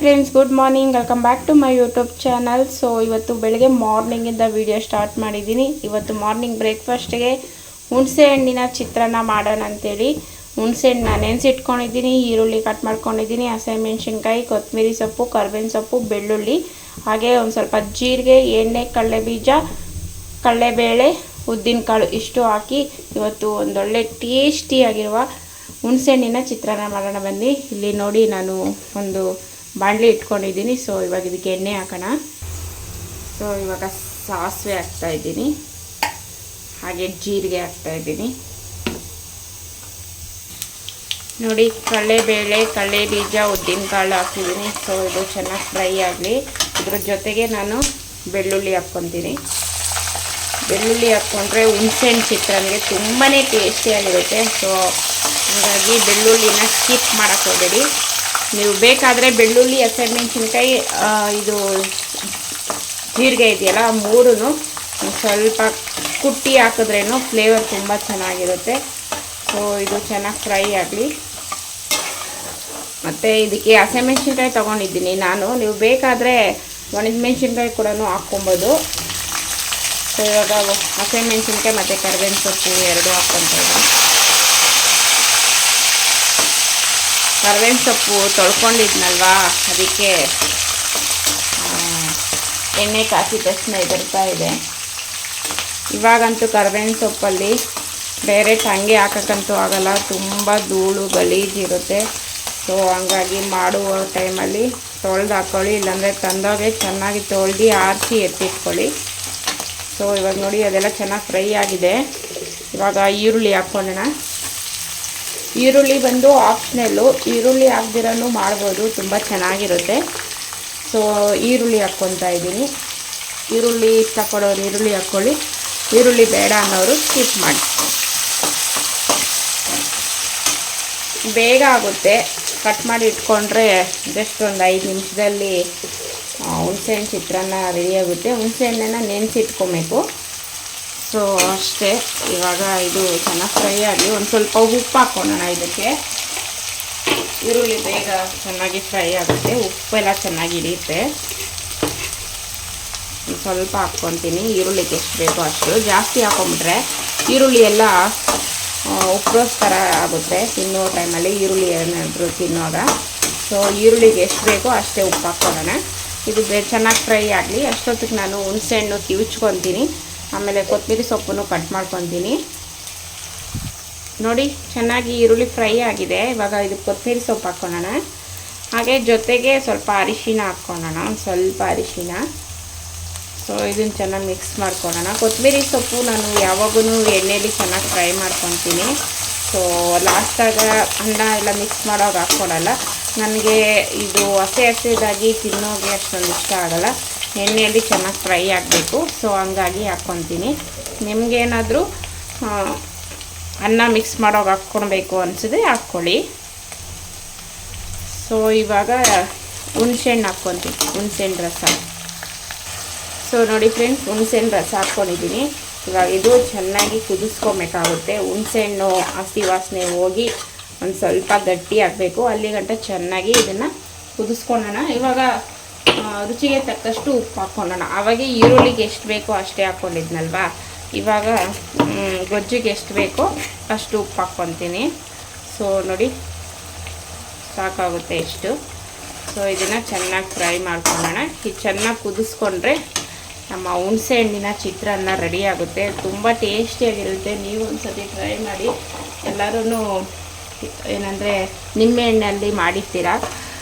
Friends, good morning. Welcome back to my YouTube channel. So ಇವತ್ತು ಬೆಳಗ್ಗೆ ಮಾರ್ನಿಂಗಿಂದ video start ಮಾಡಿದ್ದೀನಿ. ಇವತ್ತು ಮಾರ್ನಿಂಗ್ ಬ್ರೇಕ್ಫಾಸ್ಟ್ಗೆ ಹುಣಸೆ ಹಣ್ಣಿನ ಚಿತ್ರಾನ್ನ ಮಾಡೋಣ ಅಂತೇಳಿ ಹುಣಸೆ ಹಣ್ಣನ್ನ ನೆನೆಸಿಟ್ಕೊಂಡಿದ್ದೀನಿ. ಈರುಳ್ಳಿ ಕಟ್ ಮಾಡ್ಕೊಂಡಿದ್ದೀನಿ, ಹಸಿಮೆಣಸಿನ್ಕಾಯಿ, ಕೊತ್ತಂಬರಿ ಸೊಪ್ಪು, ಕರ್ಬೇವಿನ ಸೊಪ್ಪು, ಬೆಳ್ಳುಳ್ಳಿ, ಹಾಗೆ ಒಂದು ಸ್ವಲ್ಪ ಜೀರಿಗೆ, ಎಣ್ಣೆ, ಕಡಲೆಬೀಜ, ಕಡಲೆಬೇಳೆ, ಉದ್ದಿನಕಾಳು ಇಷ್ಟು ಹಾಕಿ ಇವತ್ತು ಒಂದೊಳ್ಳೆ ಟೇಸ್ಟಿಯಾಗಿರುವ ಹುಣಸೆ ಹಣ್ಣಿನ ಚಿತ್ರಾನ್ನ ಮಾಡೋಣ ಬನ್ನಿ. ಇಲ್ಲಿ ನೋಡಿ, ನಾನು ಒಂದು ಬಾಣಲಿ ಇಟ್ಕೊಂಡಿದ್ದೀನಿ. ಸೊ ಇವಾಗ ಇದಕ್ಕೆ ಎಣ್ಣೆ ಹಾಕೋಣ. ಸೊ ಇವಾಗ ಸಾಸಿವೆ ಹಾಕ್ತಾಯಿದ್ದೀನಿ, ಹಾಗೆ ಜೀರಿಗೆ ಹಾಕ್ತಾಯಿದ್ದೀನಿ. ನೋಡಿ, ಕಡಲೆಬೇಳೆ, ಕಡಲೆ ಬೀಜ, ಉದ್ದಿನಕಾಳು ಹಾಕಿದ್ದೀನಿ. ಸೊ ಇದು ಚೆನ್ನಾಗಿ ಫ್ರೈ ಆಗಲಿ. ಇದ್ರ ಜೊತೆಗೆ ನಾನು ಬೆಳ್ಳುಳ್ಳಿ ಹಾಕ್ಕೊತೀನಿ. ಬೆಳ್ಳುಳ್ಳಿ ಹಾಕ್ಕೊಂಡ್ರೆ ಹುಣಸೆಹಣ್ಣು ಚಿತ್ರಾನ್ನಿಗೆ ತುಂಬಾ ಟೇಸ್ಟಿಯಾಗಿರುತ್ತೆ. ಸೊ ಹಾಗಾಗಿ ಬೆಳ್ಳುಳ್ಳಿನ ಸ್ಕಿಪ್ ಮಾಡೋಕ್ಕೆ ಹೋಗಬೇಡಿ. ನೀವು ಬೇಕಾದರೆ ಬೆಳ್ಳುಳ್ಳಿ, ಹಸಿಮೆಣಸಿನ್ಕಾಯಿ, ಇದು ಜೀರಿಗೆ ಇದೆಯಲ್ಲ, ಮೂರೂ ಸ್ವಲ್ಪ ಕುಟ್ಟಿ ಹಾಕಿದ್ರೇನು ಫ್ಲೇವರ್ ತುಂಬ ಚೆನ್ನಾಗಿರುತ್ತೆ. ಸೊ ಇದು ಚೆನ್ನಾಗಿ ಫ್ರೈ ಆಗಲಿ. ಮತ್ತು ಇದಕ್ಕೆ ಹಸಿಮೆಣಸಿನ್ಕಾಯಿ ತೊಗೊಂಡಿದ್ದೀನಿ ನಾನು. ನೀವು ಬೇಕಾದರೆ ಒಣಮೆಣಸಿನ್ಕಾಯಿ ಕೂಡ ಹಾಕ್ಕೊಬೋದು. ಸೊ ಇವಾಗ ಹಸಿಮೆಣಸಿನ್ಕಾಯಿ ಮತ್ತು ಕರಿಬೇವಿನ ಸೊಪ್ಪು ಎರಡೂ ಹಾಕ್ಕೊಳ್ತೀನಿ. ಕರಿಬೇವಿನ ಸೊಪ್ಪು ತೊಳ್ಕೊಂಡಿದ್ನಲ್ವಾ, ಅದಕ್ಕೆ ಎಣ್ಣೆ ಕಾಸಿದ ತಕ್ಷಣ ಎದುರ್ತಾ ಇದೆ. ಇವಾಗಂತೂ ಕರಿಬೇವಿನ ಸೊಪ್ಪಲ್ಲಿ ಡೈರೆಕ್ಟ್ ಹಂಗೆ ಹಾಕೋಕ್ಕಂತೂ ಆಗೋಲ್ಲ, ತುಂಬ ಧೂಳು ಗಲೀಜಿರುತ್ತೆ. ಸೊ ಹಂಗಾಗಿ ಮಾಡುವ ಟೈಮಲ್ಲಿ ತೊಳೆದು ಹಾಕ್ಕೊಳ್ಳಿ, ಇಲ್ಲಾಂದರೆ ತಂದೋಗೆ ಚೆನ್ನಾಗಿ ತೊಳೆದು ಆರಿಸಿ ಎತ್ತಿಟ್ಕೊಳ್ಳಿ. ಸೊ ಇವಾಗ ನೋಡಿ, ಅದೆಲ್ಲ ಚೆನ್ನಾಗಿ ಫ್ರೈ ಆಗಿದೆ. ಇವಾಗ ಈರುಳ್ಳಿ ಹಾಕ್ಕೊಳ್ಳೋಣ. ಈರುಳ್ಳಿ ಬಂದು ಆಪ್ಷನಲ್ಲು, ಈರುಳ್ಳಿ ಹಾಕ್ದಿರನೂ ಮಾಡ್ಬೋದು, ತುಂಬ ಚೆನ್ನಾಗಿರುತ್ತೆ. ಸೊ ಈರುಳ್ಳಿ ಹಾಕ್ಕೊತಾ ಇದ್ದೀನಿ. ಈರುಳ್ಳಿ ಇಷ್ಟಪಡೋರು ಈರುಳ್ಳಿ ಹಾಕ್ಕೊಳ್ಳಿ, ಈರುಳ್ಳಿ ಬೇಡ ಅನ್ನೋರು ಸ್ಕಿಪ್ ಮಾಡಿ. ಬೇಗ ಆಗುತ್ತೆ, ಕಟ್ ಮಾಡಿ ಇಟ್ಕೊಂಡ್ರೆ ಜಸ್ಟ್ ಒಂದು 5 ನಿಮಿಷದಲ್ಲಿ ಹುಣಸೆಹಣ್ಣು ಚಿತ್ರಾನ್ನ ರೆಡಿಯಾಗುತ್ತೆ. ಹುಣಸೆಹಣ್ಣನ್ನು ನೆನೆಸಿಟ್ಕೊಬೇಕು. ಸೊ ಅಷ್ಟೇ. ಇವಾಗ ಇದು ಚೆನ್ನಾಗಿ ಫ್ರೈ ಆಗಿ ಒಂದು ಸ್ವಲ್ಪ ಉಪ್ಪು ಹಾಕ್ಕೊಳ್ಳೋಣ. ಇದಕ್ಕೆ ಈರುಳ್ಳಿ ಬೇಗ ಚೆನ್ನಾಗಿ ಫ್ರೈ ಆಗುತ್ತೆ, ಉಪ್ಪೆಲ್ಲ ಚೆನ್ನಾಗಿ ಹಿಡಿಯುತ್ತೆ. ಸ್ವಲ್ಪ ಹಾಕ್ಕೊತೀನಿ, ಈರುಳ್ಳಿಗೆ ಎಷ್ಟು ಬೇಕೋ ಅಷ್ಟು. ಜಾಸ್ತಿ ಹಾಕ್ಕೊಂಬಿಟ್ರೆ ಈರುಳ್ಳಿ ಎಲ್ಲ ಉಪ್ಪರೋಸ್ ಥರ ಆಗುತ್ತೆ ತಿನ್ನೋ ಟೈಮಲ್ಲಿ, ಈರುಳ್ಳಿ ಏನಾದರೂ ತಿನ್ನೋವಾಗ. ಸೊ ಈರುಳ್ಳಿಗೆ ಎಷ್ಟು ಬೇಕೋ ಅಷ್ಟೇ ಉಪ್ಪು ಹಾಕ್ಕೊಳ್ಳೋಣ. ಇದು ಚೆನ್ನಾಗಿ ಫ್ರೈ ಆಗಲಿ. ಅಷ್ಟೊತ್ತಿಗೆ ನಾನು ಹುಣಸೆಹಣ್ಣು ಕಿವುಚ್ಕೊತೀನಿ, ಆಮೇಲೆ ಕೊತ್ತಂಬರಿ ಸೊಪ್ಪನ್ನು ಕಟ್ ಮಾಡ್ಕೊತೀನಿ. ನೋಡಿ, ಚೆನ್ನಾಗಿ ಈರುಳ್ಳಿ ಫ್ರೈ ಆಗಿದೆ. ಇವಾಗ ಇದು ಕೊತ್ತಂಬರಿ ಸೊಪ್ಪು ಹಾಕ್ಕೊಳ್ಳೋಣ. ಹಾಗೆ ಜೊತೆಗೆ ಸ್ವಲ್ಪ ಅರಿಶಿನ ಹಾಕ್ಕೊಳ್ಳೋಣ, ಒಂದು ಸ್ವಲ್ಪ ಅರಿಶಿನ. ಸೊ ಇದನ್ನು ಚೆನ್ನಾಗಿ ಮಿಕ್ಸ್ ಮಾಡ್ಕೊಳ್ಳೋಣ. ಕೊತ್ತಂಬರಿ ಸೊಪ್ಪು ನಾನು ಯಾವಾಗೂ ಎಣ್ಣೆಯಲ್ಲಿ ಚೆನ್ನಾಗಿ ಫ್ರೈ ಮಾಡ್ಕೊತೀನಿ. ಸೊ ಲಾಸ್ಟಾಗ ಅನ್ನ ಎಲ್ಲ ಮಿಕ್ಸ್ ಮಾಡೋವಾಗ ಹಾಕ್ಕೊಡಲ್ಲ. ನನಗೆ ಇದು ಹಸಿದಾಗಿ ತಿನ್ನೋಗೆ ಅಷ್ಟೊಂದು ಇಷ್ಟ ಆಗೋಲ್ಲ, ಎಣ್ಣೆಯಲ್ಲಿ ಚೆನ್ನಾಗಿ ಫ್ರೈ ಆಗಬೇಕು. ಸೊ ಹಂಗಾಗಿ ಹಾಕ್ಕೊತೀನಿ. ನಿಮಗೇನಾದರೂ ಅನ್ನ ಮಿಕ್ಸ್ ಮಾಡೋವಾಗ ಹಾಕ್ಕೊಳ್ಬೇಕು ಅನಿಸಿದ್ರೆ ಹಾಕ್ಕೊಳ್ಳಿ. ಸೊ ಇವಾಗ ಹುಣಸೆಹಣ್ಣು ಹಾಕ್ಕೊತೀನಿ, ಹುಣಸೆಹಣ್ಣು ರಸ. ಸೊ ನೋಡಿ ಫ್ರೆಂಡ್ಸ್, ಹುಣಸೆಹಣ್ಣು ರಸ ಹಾಕ್ಕೊಂಡಿದ್ದೀನಿ. ಇವಾಗ ಇದು ಚೆನ್ನಾಗಿ ಕುದಿಸ್ಕೊಬೇಕಾಗುತ್ತೆ. ಹುಣಸೆಹಣ್ಣು ಹಸಿ ವಾಸನೆ ಹೋಗಿ ಒಂದು ಸ್ವಲ್ಪ ಗಟ್ಟಿ ಆಗಬೇಕು, ಅಲ್ಲಿಗಂಟ ಚೆನ್ನಾಗಿ ಇದನ್ನು ಕುದಿಸ್ಕೊಳ್ಳೋಣ. ಇವಾಗ ರುಚಿಗೆ ತಕ್ಕಷ್ಟು ಉಪ್ಪು ಹಾಕ್ಕೊಳ್ಳೋಣ. ಆವಾಗ ಈರುಳ್ಳಿಗೆ ಎಷ್ಟು ಬೇಕೋ ಅಷ್ಟೇ ಹಾಕ್ಕೊಂಡಿದ್ನಲ್ವಾ, ಇವಾಗ ಗೊಜ್ಜಿಗೆ ಎಷ್ಟು ಬೇಕೋ ಅಷ್ಟು ಉಪ್ಪು ಹಾಕ್ಕೊತೀನಿ. ಸೊ ನೋಡಿ, ಸಾಕಾಗುತ್ತೆ ಇಷ್ಟು. ಸೊ ಇದನ್ನು ಚೆನ್ನಾಗಿ ಫ್ರೈ ಮಾಡ್ಕೊಳ್ಳೋಣ. ಇದು ಚೆನ್ನಾಗಿ ಕುದಿಸ್ಕೊಂಡ್ರೆ ನಮ್ಮ ಹುಣಸೆ ಹಣ್ಣಿನ ಚಿತ್ರಾನ್ನ ರೆಡಿ ಆಗುತ್ತೆ. ತುಂಬ ಟೇಸ್ಟಿಯಾಗಿರುತ್ತೆ. ನೀವು ಒಂದು ಸತಿ ಟ್ರೈ ಮಾಡಿ. ಎಲ್ಲರೂ ಏನಂದರೆ ನಿಂಬೆಹಣ್ಣಲ್ಲಿ ಮಾಡಿರ್ತೀರ.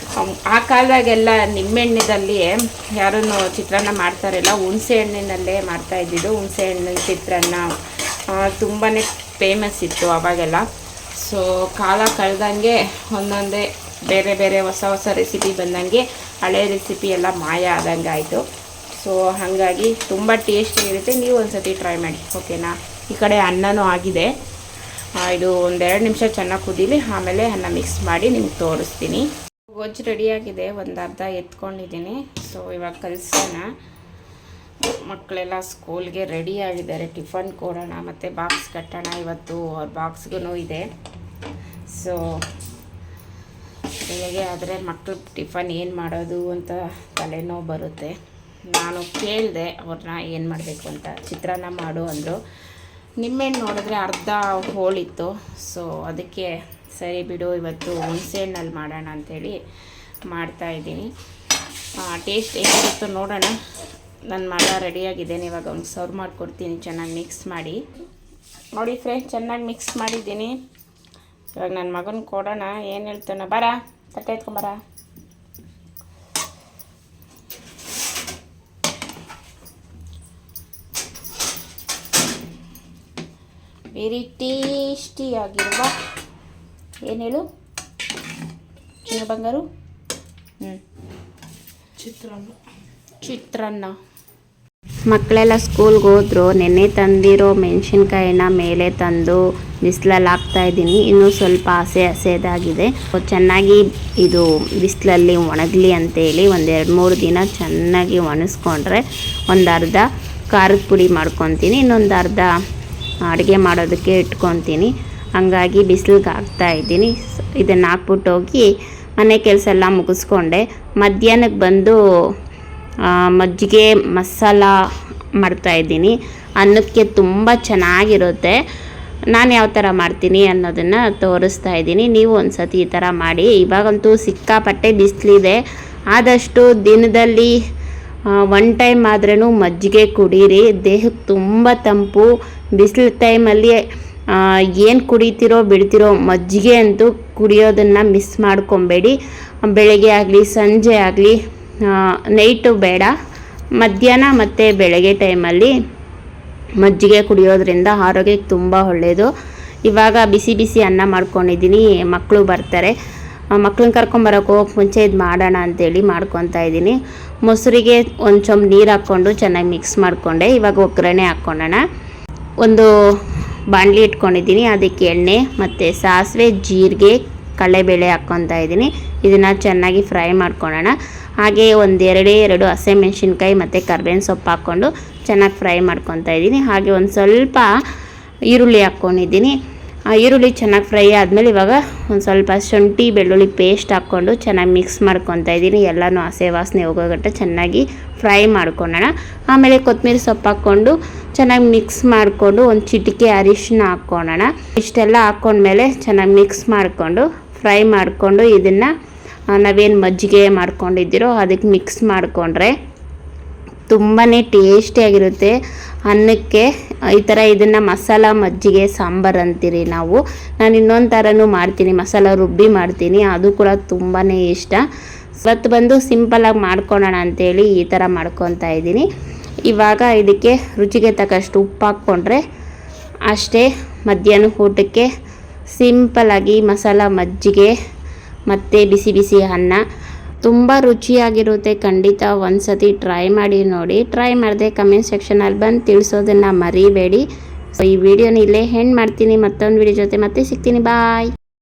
ಆ ಕಾಲದಾಗೆಲ್ಲ ನಿಂಬೆಹಣ್ಣದಲ್ಲಿ ಯಾರೂ ಚಿತ್ರಾನ್ನ ಮಾಡ್ತಾರಿಲ್ಲ, ಹುಣಸೆ ಹಣ್ಣಿನಲ್ಲೇ ಮಾಡ್ತಾಯಿದ್ದಿದ್ದು. ಹುಣಸೆ ಹಣ್ಣಿನ ಚಿತ್ರಾನ್ನ ತುಂಬಾ ಫೇಮಸ್ ಇತ್ತು ಆವಾಗೆಲ್ಲ. ಸೊ ಕಾಲ ಕಳೆದಂಗೆ ಒಂದೊಂದೇ ಬೇರೆ ಬೇರೆ ಹೊಸ ಹೊಸ ರೆಸಿಪಿ ಬಂದಂಗೆ ಹಳೆ ರೆಸಿಪಿ ಎಲ್ಲ ಮಾಯ ಆದಂಗೆ ಆಯಿತು. ಸೊ ಹಾಗಾಗಿ ತುಂಬ ಟೇಸ್ಟಿಯಾಗಿರುತ್ತೆ. ನೀವು ಒಂದು ಸತಿ ಟ್ರೈ ಮಾಡಿ, ಓಕೆನಾ. ಈ ಕಡೆ ಅನ್ನನೂ ಆಗಿದೆ. ಇದು ಒಂದೆರಡು ನಿಮಿಷ ಚೆನ್ನಾಗಿ ಕುದೀಲಿ, ಆಮೇಲೆ ಅನ್ನ ಮಿಕ್ಸ್ ಮಾಡಿ ನಿಮ್ಗೆ ತೋರಿಸ್ತೀನಿ. ಗೊಜ್ಜು ರೆಡಿಯಾಗಿದೆ, ಒಂದು ಅರ್ಧ ಎತ್ಕೊಂಡಿದ್ದೀನಿ. ಸೊ ಇವಾಗ ಕಲಿಸೋಣ. ಮಕ್ಕಳೆಲ್ಲ ಸ್ಕೂಲ್ಗೆ ರೆಡಿಯಾಗಿದ್ದಾರೆ, ಟಿಫನ್ ಕೊಡೋಣ ಮತ್ತು ಬಾಕ್ಸ್ ಕಟ್ಟೋಣ. ಇವತ್ತು ಅವ್ರ ಬಾಕ್ಸ್ಗೂ ಇದೆ. ಸೊ ಬೆಳಗ್ಗೆ ಆದರೆ ಮಕ್ಕಳು ಟಿಫನ್ ಏನು ಮಾಡೋದು ಅಂತ ತಲೆನೋವು ಬರುತ್ತೆ. ನಾನು ಕೇಳಿದೆ ಅವ್ರನ್ನ ಏನು ಮಾಡಬೇಕು ಅಂತ. ಚಿತ್ರಾನ್ನ ಮಾಡು ಅಂದರು. ನಿಮ್ಮೆಣ್ಣು ನೋಡಿದ್ರೆ ಅರ್ಧ ಹೋಳಿತ್ತು. ಸೊ ಅದಕ್ಕೆ ಸರಿ ಬಿಡು ಇವತ್ತು ಹುಣಸೆಹಣ್ಣಲ್ಲಿ ಮಾಡೋಣ ಅಂಥೇಳಿ ಮಾಡ್ತಾಯಿದ್ದೀನಿ. ಟೇಸ್ಟ್ ಹೇಗಿರುತ್ತೋ ನೋಡೋಣ. ನನ್ನ ಮಗ ರೆಡಿಯಾಗಿದ್ದೇನೆ. ಇವಾಗ ಅವ್ನಿಗೆ ಸರ್ವ್ ಮಾಡಿಕೊಡ್ತೀನಿ ಚೆನ್ನಾಗಿ ಮಿಕ್ಸ್ ಮಾಡಿ. ನೋಡಿ ಫ್ರೆಂಡ್ಸ್, ಚೆನ್ನಾಗಿ ಮಿಕ್ಸ್ ಮಾಡಿದ್ದೀನಿ. ಇವಾಗ ನನ್ನ ಮಗನ ಕೊಡೋಣ. ಏನು ಹೇಳ್ತಾನೆ, ಬರ ತಟ್ಟೆ ಎತ್ಕೊಂಬರ. ವೆರಿ ಟೇಸ್ಟಿಯಾಗಿರುವ ಏನು ಹೇಳು ಚಿನ್ನ ಬಂಗಾರು? ಚಿತ್ರಾನ್ನ. ಮಕ್ಕಳೆಲ್ಲ ಸ್ಕೂಲ್ಗೆ ಹೋದ್ರು. ನೆನ್ನೆ ತಂದಿರೋ ಮೆಣಸಿನ್ಕಾಯಿನ ಮೇಲೆ ತಂದು ಬಿಸಿಲಲ್ಲಿ ಹಾಕ್ತಾಯಿದ್ದೀನಿ. ಇನ್ನೂ ಸ್ವಲ್ಪ ಹಸೆದಾಗಿದೆ. ಚೆನ್ನಾಗಿ ಇದು ಬಿಸಿಲಲ್ಲಿ ಒಣಗಲಿ ಅಂತೇಳಿ ಒಂದು 2-3 ದಿನ ಚೆನ್ನಾಗಿ ಒಣಗಿಸ್ಕೊಂಡ್ರೆ ಒಂದು ಅರ್ಧ ಖಾರದ ಪುಡಿ ಮಾಡ್ಕೊತೀನಿ, ಇನ್ನೊಂದು ಅರ್ಧ ಅಡುಗೆ ಮಾಡೋದಕ್ಕೆ ಇಟ್ಕೊತೀನಿ. ಹಂಗಾಗಿ ಬಿಸಿಲಿಗೆ ಹಾಕ್ತಾಯಿದ್ದೀನಿ. ಇದನ್ನು ಹಾಕ್ಬಿಟ್ಟು ಹೋಗಿ ಮನೆ ಕೆಲಸ ಎಲ್ಲ ಮುಗಿಸ್ಕೊಂಡೆ. ಮಧ್ಯಾಹ್ನಕ್ಕೆ ಬಂದು ಮಜ್ಜಿಗೆ ಮಸಾಲ ಮಾಡ್ತಾಯಿದ್ದೀನಿ. ಅನ್ನಕ್ಕೆ ತುಂಬ ಚೆನ್ನಾಗಿರುತ್ತೆ. ನಾನು ಯಾವ ಥರ ಮಾಡ್ತೀನಿ ಅನ್ನೋದನ್ನು ತೋರಿಸ್ತಾ ಇದ್ದೀನಿ. ನೀವು ಒಂದು ಸತಿ ಈ ಥರ ಮಾಡಿ. ಇವಾಗಂತೂ ಸಿಕ್ಕಾಪಟ್ಟೆ ಬಿಸಿಲಿದೆ. ಆದಷ್ಟು ದಿನದಲ್ಲಿ 1 ಟೈಮ್ ಆದ್ರೂ ಮಜ್ಜಿಗೆ ಕುಡೀರಿ. ದೇಹಕ್ಕೆ ತುಂಬ ತಂಪು. ಬಿಸಿಲು ಟೈಮಲ್ಲಿ ಏನು ಕುಡಿತೀರೋ ಬಿಡ್ತಿರೋ ಮಜ್ಜಿಗೆ ಅಂತೂ ಕುಡಿಯೋದನ್ನು ಮಿಸ್ ಮಾಡ್ಕೊಬೇಡಿ. ಬೆಳಗ್ಗೆ ಆಗಲಿ ಸಂಜೆ ಆಗಲಿ, ನೈಟು ಬೇಡ, ಮಧ್ಯಾಹ್ನ ಮತ್ತು ಬೆಳಗ್ಗೆ ಟೈಮಲ್ಲಿ ಮಜ್ಜಿಗೆ ಕುಡಿಯೋದ್ರಿಂದ ಆರೋಗ್ಯಕ್ಕೆ ತುಂಬ ಒಳ್ಳೆಯದು. ಇವಾಗ ಬಿಸಿ ಬಿಸಿ ಅನ್ನ ಮಾಡ್ಕೊಂಡಿದ್ದೀನಿ. ಮಕ್ಕಳು ಬರ್ತಾರೆ. ಮಕ್ಳನ್ನ ಕರ್ಕೊಂಬರೋಕೆ ಹೋಗಕ್ಕೆ ಮುಂಚೆ ಇದು ಮಾಡೋಣ ಅಂಥೇಳಿ ಮಾಡ್ಕೊತಾ ಇದ್ದೀನಿ. ಮೊಸರಿಗೆ ಒಂದು ಚೊಂಬು ನೀರು ಹಾಕ್ಕೊಂಡು ಚೆನ್ನಾಗಿ ಮಿಕ್ಸ್ ಮಾಡಿಕೊಂಡೆ. ಇವಾಗ ಒಗ್ಗರಣೆ ಹಾಕ್ಕೊಳ್ಳೋಣ. ಒಂದು ಬಾಣಲಿ ಇಟ್ಕೊಂಡಿದ್ದೀನಿ. ಅದಕ್ಕೆ ಎಣ್ಣೆ ಮತ್ತು ಸಾಸಿವೆ, ಜೀರಿಗೆ, ಕಡಲೆಬೇಳೆ ಹಾಕ್ಕೊತಾ ಇದ್ದೀನಿ. ಇದನ್ನು ಚೆನ್ನಾಗಿ ಫ್ರೈ ಮಾಡ್ಕೊಳ್ಳೋಣ. ಹಾಗೆ ಒಂದು 2 ಹಸಿಮೆಣಸಿನ್ಕಾಯಿ ಮತ್ತು ಕರ್ಬೇವಿನ ಸೊಪ್ಪು ಹಾಕ್ಕೊಂಡು ಚೆನ್ನಾಗಿ ಫ್ರೈ ಮಾಡ್ಕೊತಾ ಇದ್ದೀನಿ. ಹಾಗೆ ಒಂದು ಸ್ವಲ್ಪ ಈರುಳ್ಳಿ ಹಾಕ್ಕೊಂಡಿದ್ದೀನಿ. ಈರುಳ್ಳಿ ಚೆನ್ನಾಗಿ ಫ್ರೈ ಆದಮೇಲೆ ಇವಾಗ ಒಂದು ಸ್ವಲ್ಪ ಶುಂಠಿ ಬೆಳ್ಳುಳ್ಳಿ ಪೇಸ್ಟ್ ಹಾಕ್ಕೊಂಡು ಚೆನ್ನಾಗಿ ಮಿಕ್ಸ್ ಮಾಡ್ಕೊತಾ ಇದ್ದೀನಿ. ಎಲ್ಲನೂ ಹಸೆ ವಾಸನೆ ಹೋಗೋಗಟ್ಟ ಚೆನ್ನಾಗಿ ಫ್ರೈ ಮಾಡ್ಕೊಳ್ಳೋಣ. ಆಮೇಲೆ ಕೊತ್ತಂಬರಿ ಸೊಪ್ಪು ಹಾಕ್ಕೊಂಡು ಚೆನ್ನಾಗಿ ಮಿಕ್ಸ್ ಮಾಡಿಕೊಂಡು ಒಂದು ಚಿಟಿಕೆ ಅರಿಶಿನ ಹಾಕ್ಕೊಳ್ಳೋಣ. ಇಷ್ಟೆಲ್ಲ ಹಾಕ್ಕೊಂಡ್ಮೇಲೆ ಚೆನ್ನಾಗಿ ಮಿಕ್ಸ್ ಮಾಡಿಕೊಂಡು ಫ್ರೈ ಮಾಡಿಕೊಂಡು ಇದನ್ನು ನಾವೇನು ಮಜ್ಜಿಗೆ ಮಾಡ್ಕೊಂಡಿದ್ದೀರೋ ಅದಕ್ಕೆ ಮಿಕ್ಸ್ ಮಾಡಿಕೊಂಡ್ರೆ ತುಂಬಾ ಟೇಸ್ಟಿಯಾಗಿರುತ್ತೆ ಅನ್ನಕ್ಕೆ. ಈ ಥರ ಇದನ್ನು ಮಸಾಲ ಮಜ್ಜಿಗೆ ಸಾಂಬಾರು ಅಂತೀರಿ ನಾವು. ನಾನು ಇನ್ನೊಂದು ಥರನೂ ಮಾಡ್ತೀನಿ, ಮಸಾಲ ರುಬ್ಬಿ ಮಾಡ್ತೀನಿ. ಅದು ಕೂಡ ತುಂಬಾ ಇಷ್ಟ. ಇವತ್ತು ಬಂದು ಸಿಂಪಲಾಗಿ ಮಾಡ್ಕೊಳ್ಳೋಣ ಅಂಥೇಳಿ ಈ ಥರ ಮಾಡ್ಕೊತಾ ಇದ್ದೀನಿ. ಇವಾಗ ಇದಕ್ಕೆ ರುಚಿಗೆ ತಕ್ಕಷ್ಟು ಉಪ್ಪು ಹಾಕ್ಕೊಂಡ್ರೆ ಅಷ್ಟೇ. ಮಧ್ಯಾಹ್ನ ಊಟಕ್ಕೆ ಸಿಂಪಲಾಗಿ ಮಸಾಲ ಮಜ್ಜಿಗೆ ಮತ್ತು ಬಿಸಿ ಬಿಸಿ ಅನ್ನ ತುಂಬ ರುಚಿಯಾಗಿರುತ್ತೆ. ಖಂಡಿತ ಒಂದು ಸತಿ ಟ್ರೈ ಮಾಡಿ ನೋಡಿ. ಟ್ರೈ ಮಾಡಿದೆ ಕಮೆಂಟ್ ಸೆಕ್ಷನಲ್ಲಿ ಬಂದು ತಿಳಿಸೋದನ್ನು ಮರಿಬೇಡಿ. ಸೊ ಈ ವಿಡಿಯೋನ ಇಲ್ಲೇ ಎಂಡ್ ಮಾಡ್ತೀನಿ. ಮತ್ತೊಂದು ವಿಡಿಯೋ ಜೊತೆ ಮತ್ತೆ ಸಿಗ್ತೀನಿ. ಬಾಯ್.